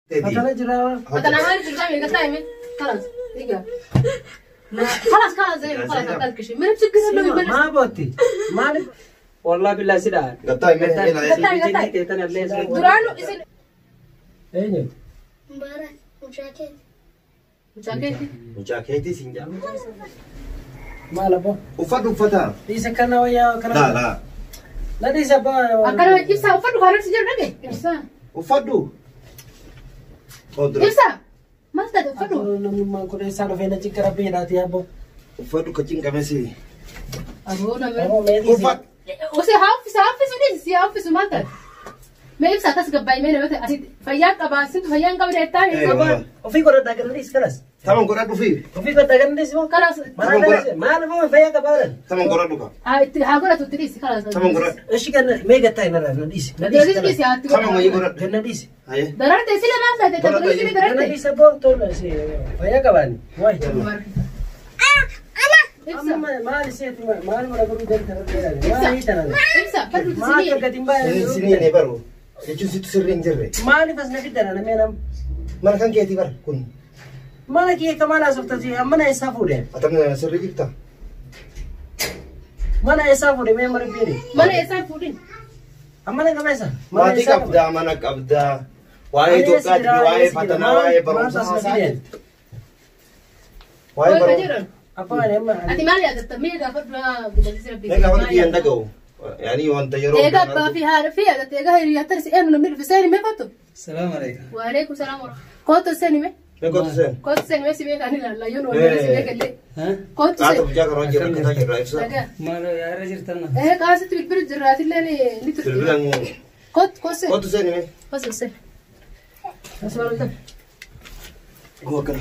فتنا جرا فتنا هاي تجرا قطعي خلاص دقيقة لا خلاص زين خلاص أكلت شيء ما بتسكر له ما بوتي ما والله بالله سيدا قطعي من هنا درانو إذن ايه مبارك مجاكيتي سنجا ما لبو وفتها دي سكنا ويا لا لا دي سبا أكلوا يبسا وفدوا خارج سجل رجع يبسا وفدوا يبسا ما استدوا فدوا ما كنا سالو فينا تكرا بينا تيابو وفدوا كتير كمسي أبونا وفد وسي هافس ما تر ما يبسا تسقى بايمين مثلا أسيد فياك أباسين فيان قبل التاني وفي كنا داخل ليس خلاص تمام قرأت فيه وفي كنا داخل ليس خلاص ما نبغى فيا كبارن تمام قرأت بقى هقول تدريس خلاص تمام قرأت ايش كان ميجا تاينر نديس نديس يا تمام ما يقرأ نديس هاي درانت سيلا ما فاتت تدريس درانت نديس ابو تقول فيا كبارن واي ما نسيت ما انا بقول ده ما هي ترى ما كنت تبغى سنين برو يجوز تسرين جري ما نفس نفيد انا مينام ما كان كيتي بر كن ما لك كمان اسفتي اما انا اسافوري اتمنى سر جبتها ما انا اسافوري ما مري بيري ما انا اسافوري اما انا كمان ما تيك ابدا ما نك ابدا واي توقات واي فتنا واي برمسا واي برو apa ya ma ati mali ada tamida fadla bidalisi rabbi نيجا وقت يندقوا يعني وانت يروح تيجا با في هذا في هذا تيجا هي يترس انه من في سنه ما كنت السلام عليكم وعليكم السلام ورحمه كنت سنه ما ما كنت سن كنت سنه ما سيبك انا لا يونو ولا سيبك اللي ها كنت لا سنه تبجاك رجل كذا جرا ما له يا رجل تنا ايه قاصت بالبرد جرات اللي اللي تربلان كنت سن مي بس سنه اسمع انت هو كده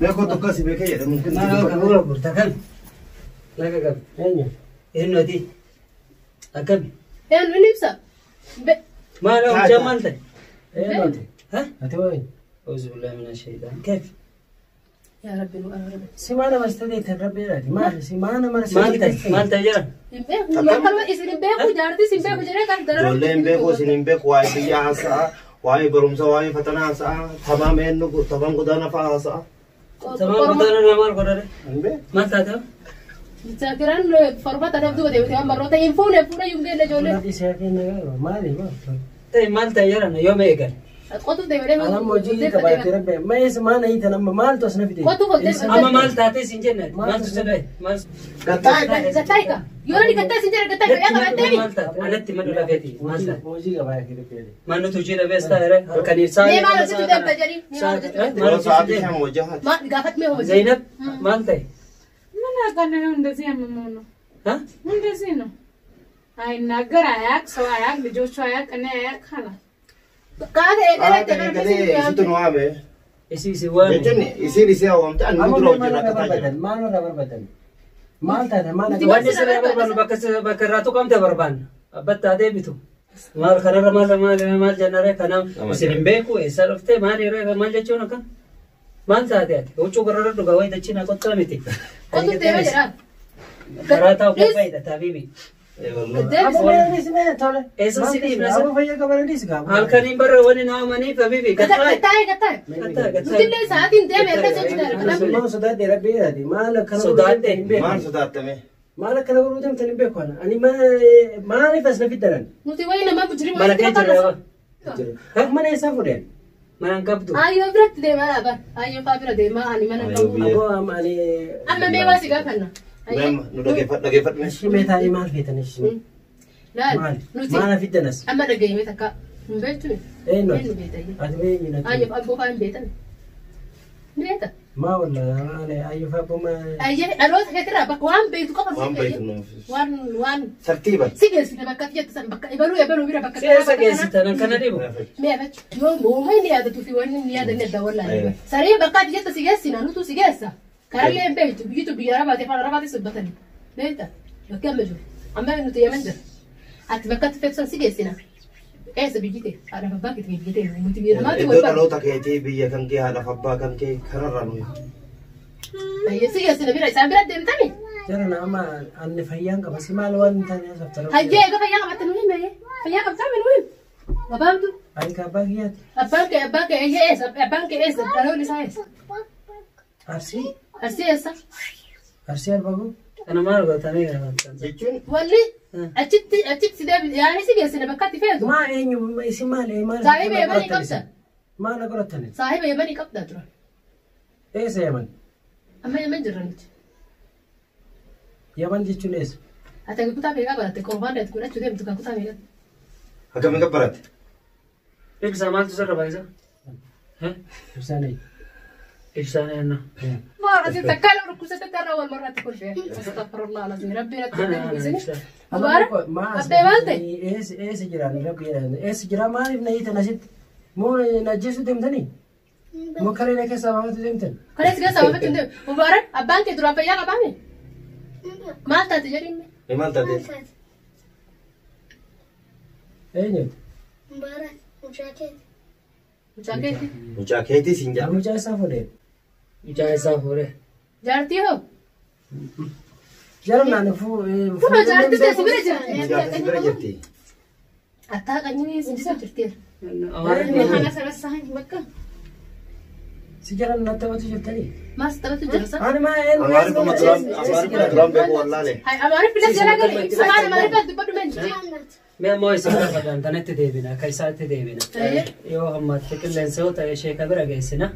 ما كنت قاسي بكيه ممكن ما له كبر برتكل لا كبر إنه دي أكبر ايه نفسه ما له جمالته ايه انت ها هتوين أعوذ بالله من الشيطان كيف يا ربي انا سيمانا ما استديت الربي راتي ما سيمانا ما مالته جرا يا كلمه اسم بيكو جاردي سم بيكو جري كان درا جولين بيكو سنين بيكو واي بيا سا واي برمسا واي فتنا سا تمام انه تمام قدانا فاسا تمام بدنا نعمل كذا ما تاته تذكران فربات أنا بدو بدي بتيجي مرة تيجي فون يوم جاي لجولة ما سياكين نقول ما لي ما تي مالته جرا يوم إيجان قطو ده بدي أنا موجود كبار ربي ما يسمع نهي تنام مال توسنا في دي قطو قلت أما مال تاتي سنجنة مال تسداي مال قطايكا يوري قطاي سنجر قطاي يا كمان تاني أنا تمنى لا بيتي مال موجود كبار كده ما نتوجيه بس تهرة الكنيسة ليه ما لو جت تجري ما ساعتي هم وجهات ما قافت مي هو زينب مالته من أكان هندسي أممونه ها هندسي نو هاي ناقر عياك سو عياك بجوش عياك أنا عياك خلا قاعد كده ستون وابه إسي سوام يجني يصير هو متى أنا مدرو جنا كتاجر ما نرى بدل ما تاني ما نرى واني سريع بربان بكراتو كم تبربان أبد تادي بيتو مال خنر مال جنرة كنا مسلم بيكو إسرافته مال يرى مال جتشونا كان مال تادي وشو قرر دو قوي دچينا كتلا ميتي قطو ده بدرا كراتا وكفايدة تابيبي أبو فيا نسمع تولى إيسا سيدي بس أبو فيا كبار نسمع هالكنين برا وني نامني فبيبي قطاي قطاي قلت لي ساعتين ده مرة سوتش ما صدق دي ربي هذه ما لك ما صدقت مي ما لك أنا بقول تم بيكو أنا أني ما نفس نفيد درن نتي وين ما بجري ما لك جرا ما نسافرين ما نكبتو أيوة برت ده ما أبى أيوة فابرة ده ما أني ما نكمل أبو أماني أما ما واسي قافنا نعم نرجع مش متى ما في تنش لا نتي ما نفيد ناس أما رجعي متى بيتو إيه نو بيتي أدمي أيوة أبو فاهم بيتنا بيتا ما ولا أنا أيوة فابو ما أيه الوقت كده بقى وان بيتو كفر وان بيت وان ترتيبا سيجلس كده بقى تيجي تسمع بقى يبلو بيرا بقى سياسة جيسة أنا كنا ديبو ما بتش يوم هو هني هذا تفي وين ني هذا ندى ولا سريع بقى تيجي تسيجلس نانو تو سيجلسا كارلي بيت بيجي بيجي ربع تفعل ربع تسبتني بيتا بكمل أما إنه تيجي منجر أتبقى تفكر سيجلسنا إيه سبيجيتي أنا بباك تبيجيتي ومتبيرا ما إذا لو تكيتي بيا كم كي هذا فبا كم كي كررانو أيه سيجلسنا بيرا سام بيرا دم تاني ترى أنا أما أنا فيان كبس ما لون تاني أسفتر هجى إذا فيا ما تنوين ما هي فيا ما بتعمل وين Gababdu. Ani kabbaa kiyyaati. Abbaan kee eessa? Abbaan kee eessa? Dhaloonni isaa eessa? Arsii. Arsii eessa? Arsii Arbagoo. Kana maal gootanii gaafatan? jechuun Walli achitti si deebi yaani si geessine bakka itti feetu. Maa eenyu isin maal maal. Saahiba Yemanii qabda. Maal qorattani? Saahiba Yemanii qabda turan. Eessa Yaman? Amma Yemen jirra nuti. Yaman jechuun eessa? Ati kutaa meeqaa baratte? Qormaanni ati godhachuu deemtu kan kutaa meeqaa? akkamiin gabbaratte? Ibsaa maaltu sirra baay'isa? Ibsaan eenyu? Ibsaan eenna. Maarati takkaan rukkusate tarra wal marratti kolfee. Astaghfirullah alazim. Rabbi rakka deebisini. Mubarak. Abbee maalte? Eessa jiraan rabbiidhaan eessa jiraa maaliif na hiitan asitti? Moo najjeessu deemtanii? Moo kareena keessaa baafatu deemtan? Karees keessaa baafatu deemtan. Mubarak abbaan kee duraan fayyaa qabaame? Maal taate jedhinme? Maal taate? Eenyuuti? Mubarak, mucaa keeti. Mucaa keeti. Mucaa keetii siin jedhama. Mucaa isaa fuudhee. Mucaa isaa fuudhee. Jaartii hoo? Jaran naan Kunoo jaartii teessi bira jira. Jaartii bira jirti. Attaa qanyii sinjisa jirteera. Haala sararsaa hin bakka. si jaran natti hawwatu jirtanii. Maas taphatu jira sa? Ani maa eenyu Amaariffuma duraan beeku wallaale. Hai amaariif filas jala galee. Samaan amaariif dubbadhu meen jira. Mee ammoo isa gaafatan tanatti deebina akka isaatti deebina. Yoo hammaatti qilleensa yoo ta'e sheeka bira geessina.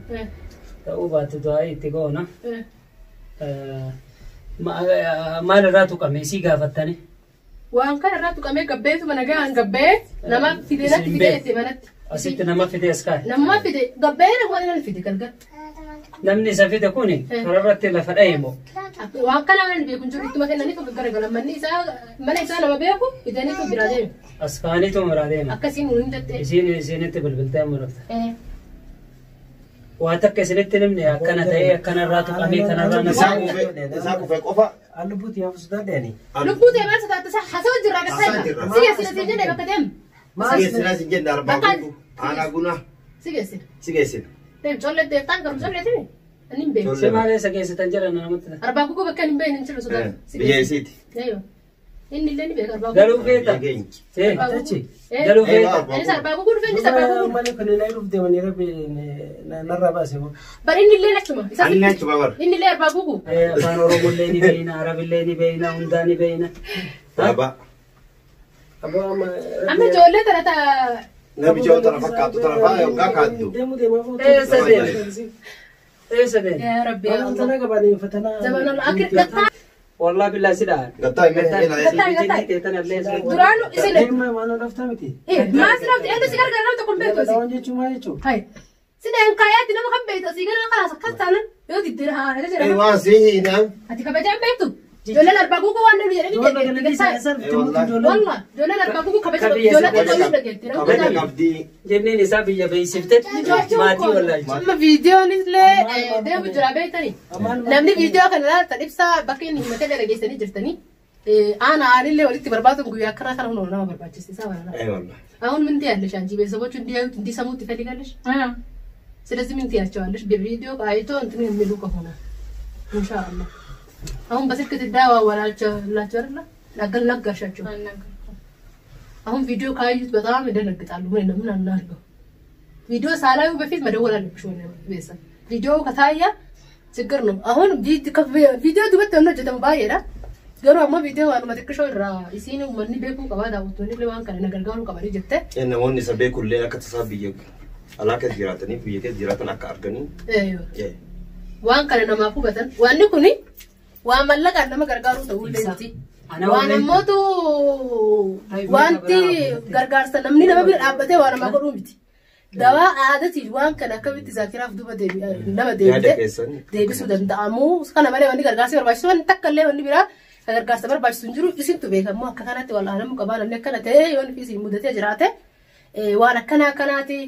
Ta'uu baatu du'aa itti goona. Maal irraa tuqame isii gaafattani? Waan kana irraa tuqamee gabbeetu mana gahaan gabbee nama fidee natti fidee itti manatti. Asitti nama fide askaa. Nama fide gabbee nama inni fide galgal. Namni isa fide kuni kararratti lafa dha'e moo? Waan kana waan beeku jiru ittuma kennanii tokko garagalan manni isaa mana isaa nama beeku fidanii tokko biraa deemu. Askaaniitu biraa deema. Akkasiin nuyi hin tattee. Isinitti bilbiltee amma dhufte. Waa takka isinitti nimne akkana ta'ee akkanarraa tuqamee kanarraa Isaa kufee qofa. Lubbuuti yaa fusuudhaan deeni. Lubbuu ta'e maal taate isaa hasawa jirraa gasaa jira. Sigeessina siin jennee bakka deemu. Sigeessina siin jenne arbaa guutuu. Aanaa gunaa. Sigeessina. Sigeessina. Deemu collee deeftaan garum collee tini. Ani hin beeku. Si maal eessa geessitan jedhan namatti. Arbaa guguu bakka hin beekne hin jiru sodaa. Biyya isiiti. Inni illee ni beeka arbaa guguu. Galuu feeta. Tachi. Galuu feeta. Innis arbaa guguu dhufee innis arbaa guguu. Malee kan inni dhufte wani rabbi narraa baase moo. Bari inni illee achuma. Ani achuma bar. Inni illee arbaa guguu. Afaan Oromollee ni beeyna, Arabillee ni beeyna, hundaa ni beeyna. Dhaaba. Amma ijoollee tana taa. Namicha tana fakkaatu tana fa'aa yookaan kaaddu. Deemu deemaa fuutu. Eessa deeme? Eessa deeme? Yaa Rabbi yaa Allah. Tana qabaanii fatanaa. Zamanal akhir gattaa. Wallaa billaa si dha'a. Gattaa himee Duraanu isin. Deemaa maanoo dhaftaa miti. Maas namti eenyu si gargaara namti kun beeku. Waan jechuun maal jechuun. Hai. Sideen kaayaatti nama kan beektu si gara kalaas akkas taanan yoo diddira haa Ee jedhama. waan sii hiinaan. Ati kabajaan beektu. Ijoolleen arbaa guguu waan nuyi jedhanii deeggartii. Wallah ijoolleen arbaa guguu kabaja ijoollee tokko dhageetti. Kabaja qabdii. Jenneen isaa biyya beeksifte maatii wallaalchi. Amma viidiyoon illee deemu jira beektanii. Namni viidiyoo kana ilaaltan ibsaa bakka inni himatee dhageessanii jirtanii. Aanillee walitti barbaadu guyyaa akkanaa kana hunoo nama barbaachisa wala. አሁን ምን ትያለሽ አንቺ ቤተሰቦቹ እንዲያዩት እንዲሰሙት ትፈልጋለሽ? ስለዚህ ምን ትያቸዋለሽ? በቪዲዮ አይቶ እንትን የሚሉ ከሆነ ኢንሻአላህ አሁን በስልክ ትደዋወላላችሁ አይደል? ነገርሻቸው። አሁን ቪዲዮ ካዩት በጣም ይደነግጣሉ። ምን አናርገው? ቪዲዮ ሳላዩ በፊት መደወል አለብሽ ወይ ቤተሰብ። ቪዲዮ ከታያ ችግር ነው። አሁን ቪዲዮ ድበት ነው ጀተም ባየራ ገሩ አማ ቪዲዮ አሉ መጥቅሾ ይራ ኢሲኑ ማን ቤኩ ቀባዳ ወጥቶኒ ለማን ካለ ነገር ጋሩ ቀባሪ ጀተ namoonni isa beekullee akka tasaa biyya alaa keessa jiraatanii biyya keessa jiraatan akka arganii. waan kana namaaf hubatan waanni kuni waan mallaqaan nama gargaaru ta'uu dandeessi. waan ammootu wanti gargaarsa namni nama bira dhaabbatee waan nama godhuu miti. Dawaa aadaatiif waan kana akkamitti zaakiraaf duuba nama deebisuu danda'amu. Kana malee wanni gargaarsa barbaachisu wanni takka illee wanni biraa gargaarsa barbaachisu hin jiru isintu beekamu akka kanatti wal'aanamu qabaa namni akkana ta'e yoo nufi isin mudatee jiraate waan akkanaati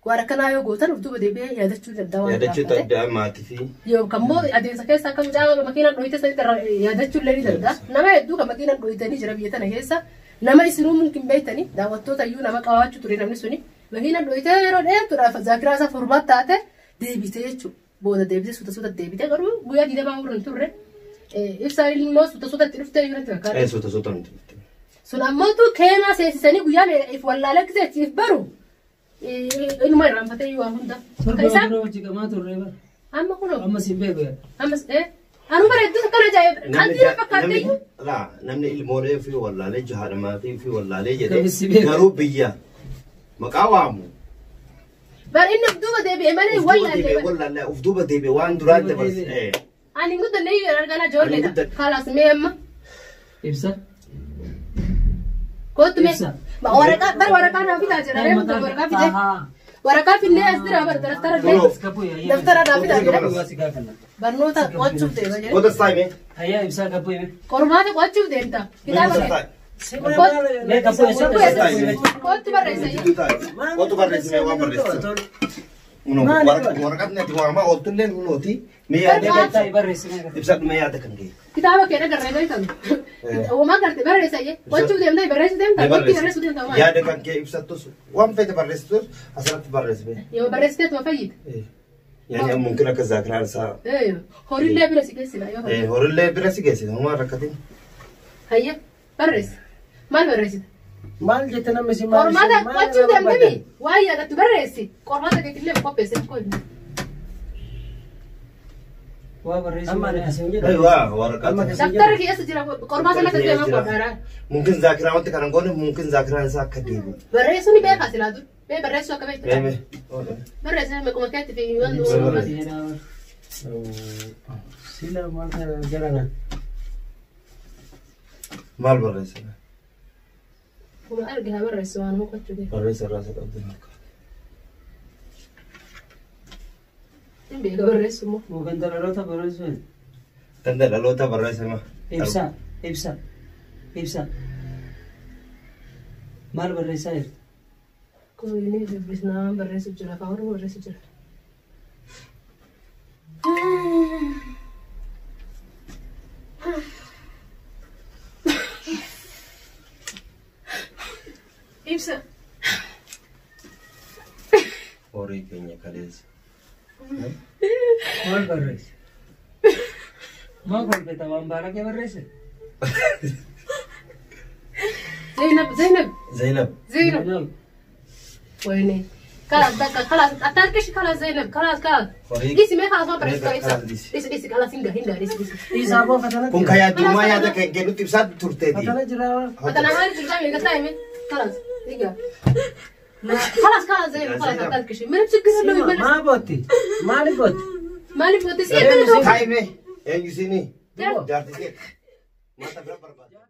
waan akkanaa yoo gootan duuba deebi'ee yaadachuu danda'a. Yaadachuu danda'a maatii fi. Yookaan immoo adeemsa keessa akka mucaa makiinaan dhohite sanitti yaadachuu illee ni danda'a. Nama hedduu kan makiinaan dhohitanii jira biyya tana keessa nama isinuu mumkin beektanii daawwattoota iyyuu nama qabaachuu ture namni suni makiinaan dhohite yeroo dheertuudhaaf zaakiraa isaa furmaata taate deebitee jechuudha. Booda deebitee suuta deebitee garuu guyyaa 20 hin turre. Ibsaan immoo suuta itti dhuftee yoo natti fakkaata. Suuta nuti. Sun ammoo keemaa seesisanii guyyaa if wallaalee gisee if baru إنه ما يرام فتى يوم هندا Torba kana wajji qamaa turre bara. أما كله Amma si beeku yaa. أما أنا بريد كنا جاي عندي فكرتي لا نمني الموري في ولا ليه جهاد ماتي في ولا ليه Kabisi جدي beeku. نروب بيا مقاوامو بل إنه بدو بدي بيماني ولا اللي ولا لا افدوبة دي بوان دوران بس ايه أنا قلت اللي يرجعنا جور أنا لنا قلت- خلاص ميم Ibsa. كنت مي إبسا. ورقة بر ورقة أنا في تاجر أنا ورقة في ده ورقة في الناس ترى بر ترى برو. Kapu ya. دفتر أنا في تاجر Kapu si gafana. برنوتا قد شوف ده وده الصايمة Haya ibsa kapu ya. كورمات قد شوف ده أنت كتابك Ne kapu ya. كنت برا سيء وده برس مي وان برس منو ورقة نتي وما قلت له نوتي مية Kata ده ibarre sini. يبسط مية ده كان جي كتابك أنا قرر ما يفهم وما قررت برا سيء قد شوف ده أنت برا سيء أنت قد برا سيء أنت يا ده كان جي يبسط توس وان فيت برس توس أصلا برس بي يوم برا سيء توفيت يعني ممكن أكذاكر على ساعة ايوه هوري اللي برا سيء كسي لا إيه هو اللي برس جيسي هم ركضين هيا برس ما برس maal jettee namni si maal كورمات قد شوف ده أنت واي أنا تبرا سيء كورمات كده اللي بكوب سيء كوي Wa barre amma sini. ni kasin jedha أيوة ورقة دفتر كي أسجل كورمات أنا كده ما كورمات ممكن ذاكرة وانت كان نقول ممكن ذاكرة ساعة كديبو برسوني بقى خاسلادو بقى برسوا كمان إيه برس أنا مكون كاتب في يوان sila maal kana jarana مال برس وما أرجع برس وأنا مو كاتب برس راسك قدامك بقى برس مو Bukan terlalu barre sini. تندل لو تبرس ما Ibsa. Ibsa. Ibsa. Mal barre saya. كوني بس نام برس بجرا فاورو برس بجرا إبسا أوري كينيا كاليز Mal barre. Mau kalau kita wambara ke barre sini. زينب زينب زينب ويني خلاص بقى خلاص أتركش خلاص زينب خلاص فريق. ديسي ما خلاص ما برس خلاص كويسة ديسي. ديسي خلاص هندا ديسي isaa boo fatana كون كيا دوما يا ده كينو تبسات تورتي fatana jira أنا عارف الجامعة قطعي خلاص دقيقة خلاص زينب خلاص أتركش من بسكر له يبلش maa bootti maali bootti مالي بودي سيبني تايمه ايه يسيني جارتي ما تبرا بربا